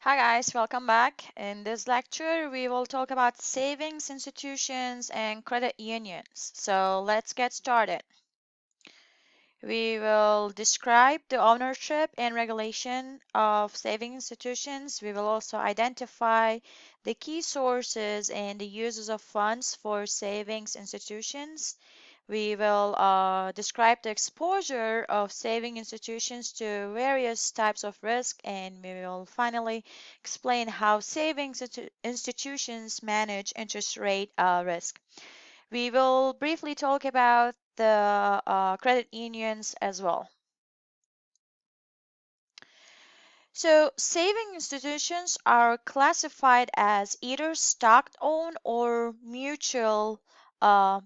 Hi guys, welcome back. In this lecture, we will talk about savings institutions and credit unions. So let's get started. We will describe the ownership and regulation of saving institutions. We will also identify the key sources and the uses of funds for savings institutions. We will describe the exposure of saving institutions to various types of risk, and we will finally explain how savings institutions manage interest rate risk. We will briefly talk about the credit unions as well. So, saving institutions are classified as either stock-owned or mutual uh,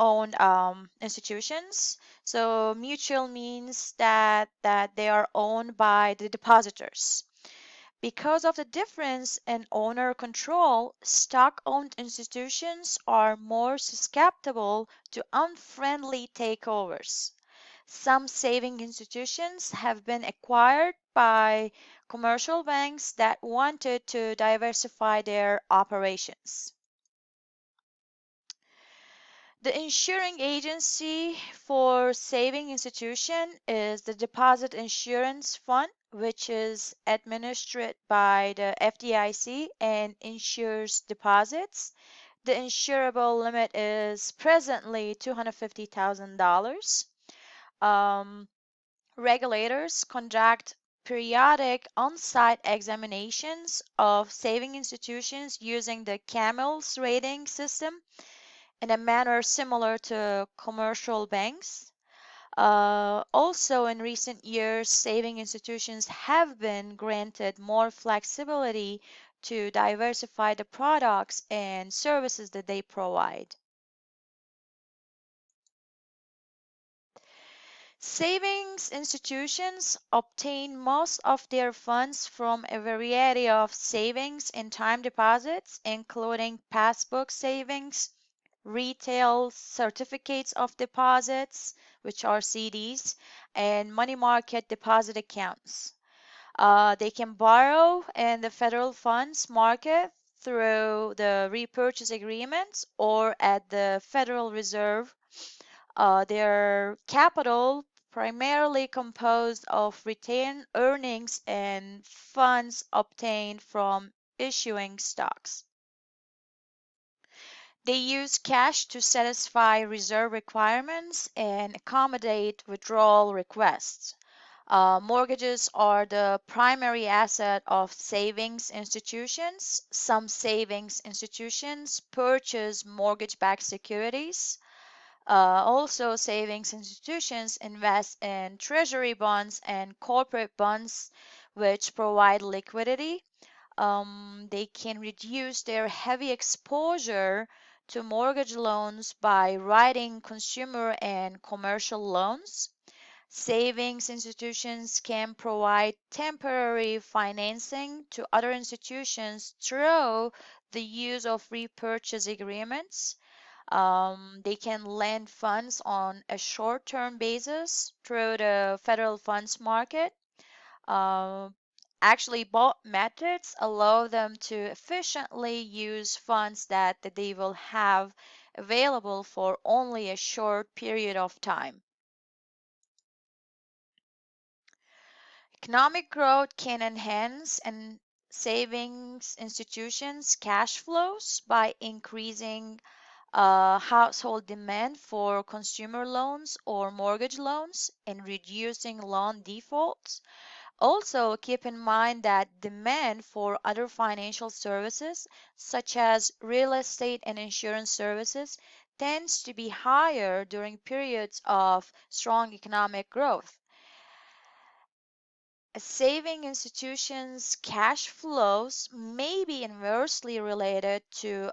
owned institutions. So mutual means that they are owned by the depositors. Because of the difference in owner control, stock-owned institutions are more susceptible to unfriendly takeovers. Some saving institutions have been acquired by commercial banks that wanted to diversify their operations. The insuring agency for saving institution is the Deposit Insurance Fund, which is administered by the FDIC and insures deposits. The insurable limit is presently $250,000. Um, Regulators conduct periodic on-site examinations of saving institutions using the CAMELS rating system in a manner similar to commercial banks. Also, in recent years, saving institutions have been granted more flexibility to diversify the products and services that they provide. Savings institutions obtain most of their funds from a variety of savings and time deposits, including passbook savings, retail certificates of deposits, which are CDs, and money market deposit accounts. They can borrow in the federal funds market through the repurchase agreements or at the Federal Reserve. Their capital primarily composed of retained earnings and funds obtained from issuing stocks. They use cash to satisfy reserve requirements and accommodate withdrawal requests. Mortgages are the primary asset of savings institutions. Some savings institutions purchase mortgage-backed securities. Also, savings institutions invest in treasury bonds and corporate bonds, which provide liquidity. They can reduce their heavy exposure to mortgage loans by writing consumer and commercial loans. Savings institutions can provide temporary financing to other institutions through the use of repurchase agreements. They can lend funds on a short-term basis through the federal funds market. Uh, Actually, both methods allow them to efficiently use funds that they will have available for only a short period of time. Economic growth can enhance and savings institutions' cash flows by increasing household demand for consumer loans or mortgage loans and reducing loan defaults. Also, keep in mind that demand for other financial services, such as real estate and insurance services, tends to be higher during periods of strong economic growth. Saving institutions' cash flows may be inversely related to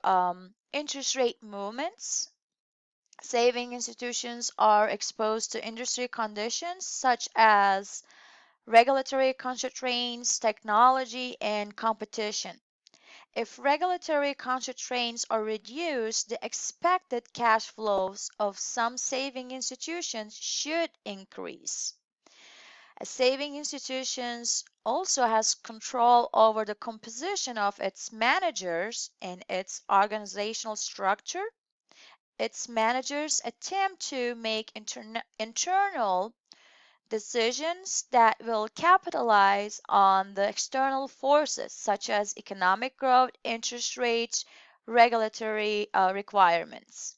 interest rate movements. Saving institutions are exposed to industry conditions such as regulatory constraints, technology, and competition. If regulatory constraints are reduced, the expected cash flows of some saving institutions should increase. A saving institutions also has control over the composition of its managers and its organizational structure. Its managers attempt to make internal decisions that will capitalize on the external forces such as economic growth, interest rates, regulatory requirements.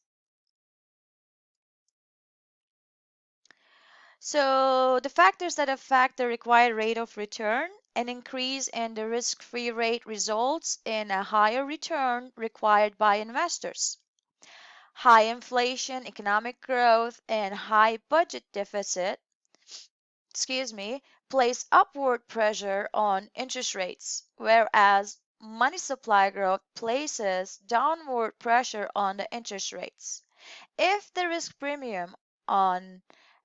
So the factors that affect the required rate of return, an increase in the risk-free rate results in a higher return required by investors. High inflation, economic growth, and high budget deficit, place upward pressure on interest rates, whereas money supply growth places downward pressure on the interest rates. If the risk premium on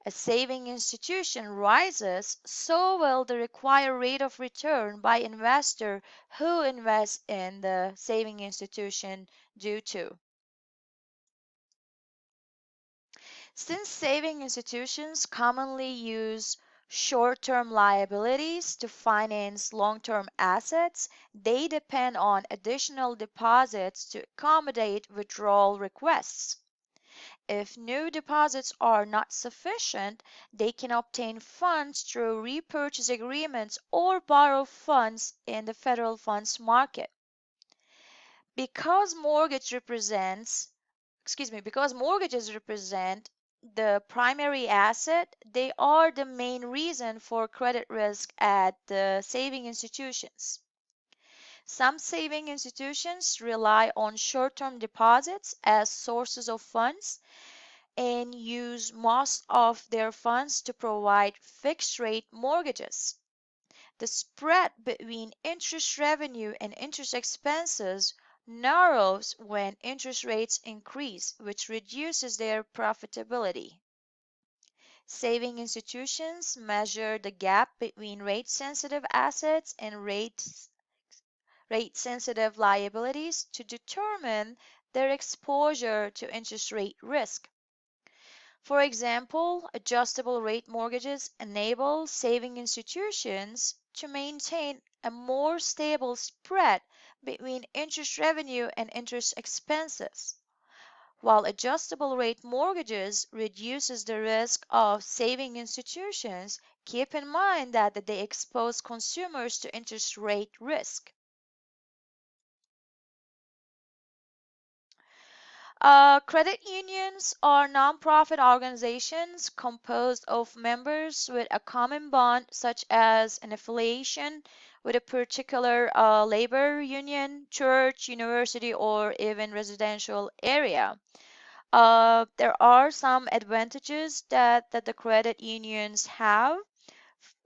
a saving institution rises, so will the required rate of return by investor who invests in the saving institution due to. Since saving institutions commonly use short-term liabilities to finance long-term assets, they depend on additional deposits to accommodate withdrawal requests. If new deposits are not sufficient, they can obtain funds through repurchase agreements or borrow funds in the federal funds market. Because because mortgages represent the primary asset, they are the main reason for credit risk at the saving institutions. Some saving institutions rely on short-term deposits as sources of funds and use most of their funds to provide fixed-rate mortgages. The spread between interest revenue and interest expenses narrows when interest rates increase, which reduces their profitability. Saving institutions measure the gap between rate-sensitive assets and rate-sensitive liabilities to determine their exposure to interest rate risk. For example, adjustable rate mortgages enable saving institutions to maintain a more stable spread between interest revenue and interest expenses, while adjustable rate mortgages reduces the risk of saving institutions. Keep in mind that they expose consumers to interest rate risk. Credit unions are nonprofit organizations composed of members with a common bond, such as an affiliation with a particular labor union, church, university, or even residential area. There are some advantages that the credit unions have.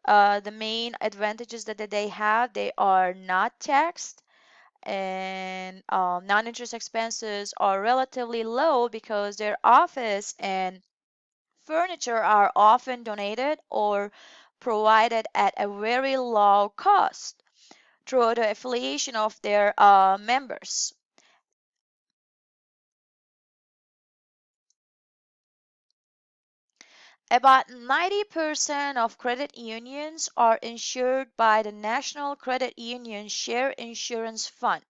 The main advantages that they have, they are not taxed and non-interest expenses are relatively low because their office and furniture are often donated or provided at a very low cost through the affiliation of their members. About 90% of credit unions are insured by the National Credit Union Share Insurance Fund.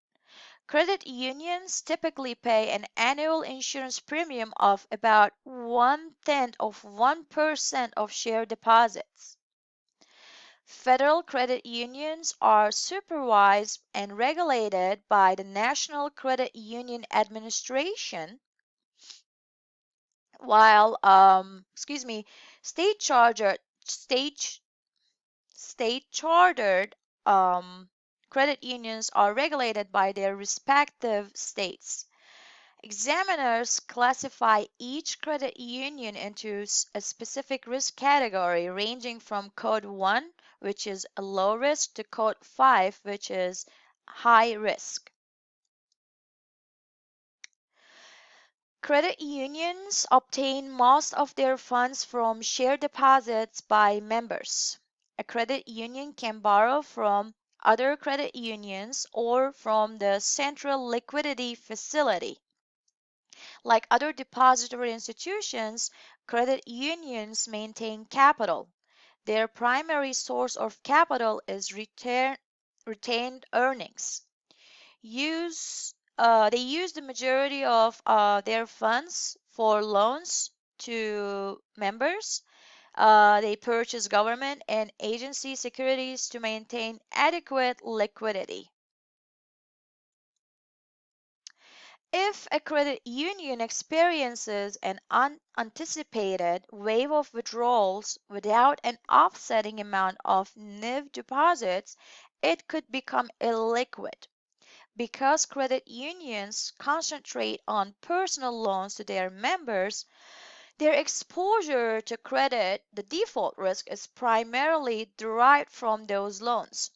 Credit unions typically pay an annual insurance premium of about 1/10 of 1% of share deposits. Federal credit unions are supervised and regulated by the National Credit Union Administration, while state chartered state state chartered um, credit unions are regulated by their respective states. Examiners classify each credit union into a specific risk category ranging from Code 1, which is a low risk, to Code 5, which is high risk. Credit unions obtain most of their funds from share deposits by members. A credit union can borrow from other credit unions or from the central liquidity facility. Like other depository institutions, credit unions maintain capital. Their primary source of capital is retained earnings. They use the majority of their funds for loans to members. They purchase government and agency securities to maintain adequate liquidity. If a credit union experiences an unanticipated wave of withdrawals without an offsetting amount of new deposits, it could become illiquid. Because credit unions concentrate on personal loans to their members, their exposure to credit, the default risk, is primarily derived from those loans.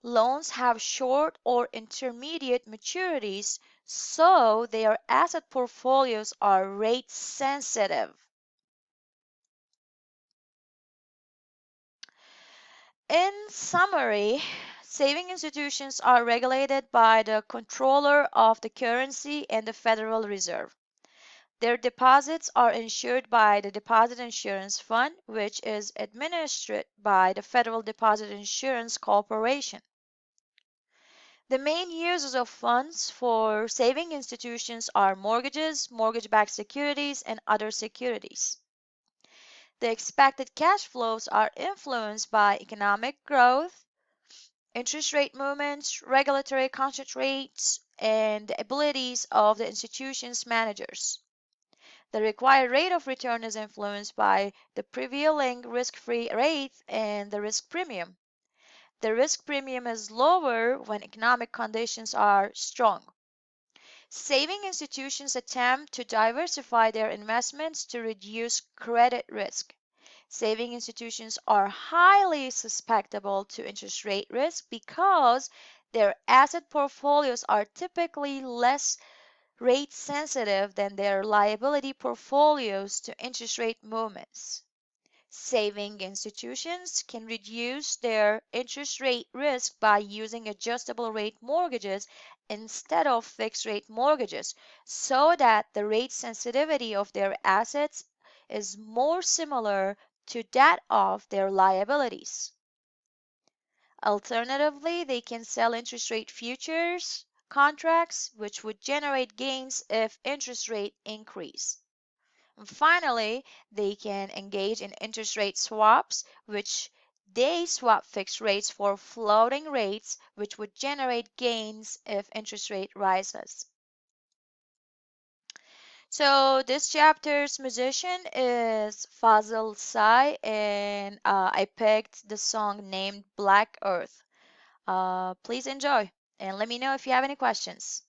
Loans have short or intermediate maturities, so their asset portfolios are rate sensitive. In summary, saving institutions are regulated by the Controller of the Currency and the Federal Reserve. Their deposits are insured by the Deposit Insurance Fund, which is administered by the Federal Deposit Insurance Corporation. The main uses of funds for saving institutions are mortgages, mortgage-backed securities, and other securities. The expected cash flows are influenced by economic growth, interest rate movements, regulatory constant rates, and the abilities of the institution's managers. The required rate of return is influenced by the prevailing risk-free rate and the risk premium. The risk premium is lower when economic conditions are strong. Saving institutions attempt to diversify their investments to reduce credit risk. Saving institutions are highly susceptible to interest rate risk because their asset portfolios are typically less rate sensitive than their liability portfolios to interest rate movements. Saving institutions can reduce their interest rate risk by using adjustable rate mortgages instead of fixed rate mortgages so that the rate sensitivity of their assets is more similar to that of their liabilities. Alternatively, they can sell interest rate futures contracts, which would generate gains if interest rate increase. And finally, they can engage in interest rate swaps, which they swap fixed rates for floating rates, which would generate gains if interest rate rises. So this chapter's musician is Fazil Say, and I picked the song named Black Earth. Please enjoy and let me know if you have any questions.